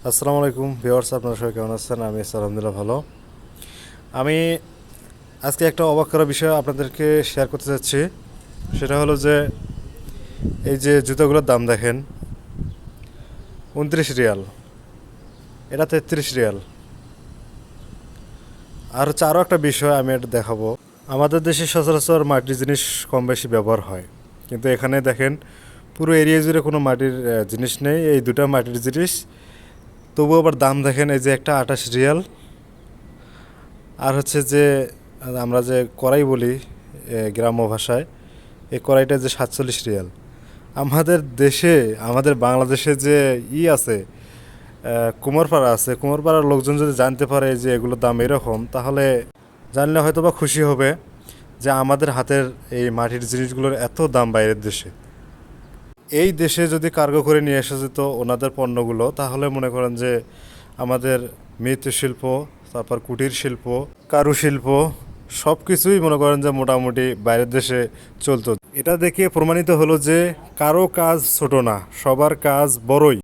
আসসালামু আলাইকুম ভিউয়ার্স, আপনারা সবাই কেমন আছেন? আমি আলহামদুলিল্লাহ ভালো। আমি আজকে একটা অবাক করা বিষয় আপনাদেরকে শেয়ার করতে চাচ্ছি। সেটা হলো যে এই যে জুতাগুলোর দাম দেখেন, 29 রিয়াল, এটা 33 রিয়াল। আর হচ্ছে আরও একটা বিষয় আমি এটা দেখাবো। আমাদের দেশে সচরাচর মাটির জিনিস কম বেশি ব্যবহার হয়, কিন্তু এখানে দেখেন পুরো এরিয়া জুড়ে কোনো মাটির জিনিস নেই, এই দুটা মাটির জিনিস। তবুও আবার দাম দেখেন, এই যে একটা 28 রিয়াল, আর হচ্ছে যে আমরা যে কড়াই বলি গ্রাম্য ভাষায়, এই কড়াইটা যে 47 রিয়াল। আমাদের দেশে, আমাদের বাংলাদেশে যে আছে, কুমারপাড়া আছে, কুমারপাড়ার লোকজন যদি জানতে পারে যে এগুলোর দাম এরকম, তাহলে জানলে হয়তো বা খুশি হবে যে আমাদের হাতের এই মাটির জিনিসগুলোর এত দাম বাইরের দেশে। এই দেশে যদি কার্গো করে নিয়ে আসা যেত ওনাদের পণ্যগুলো, তাহলে মনে করেন যে আমাদের মৃৎশিল্প, তারপর কুটির শিল্প, কারুশিল্প, সব কিছুই মনে করেন যে মোটামুটি বাইরের দেশে চলতো। এটা দেখে প্রমাণিত হলো যে কারো কাজ ছোট না, সবার কাজ বড়ই।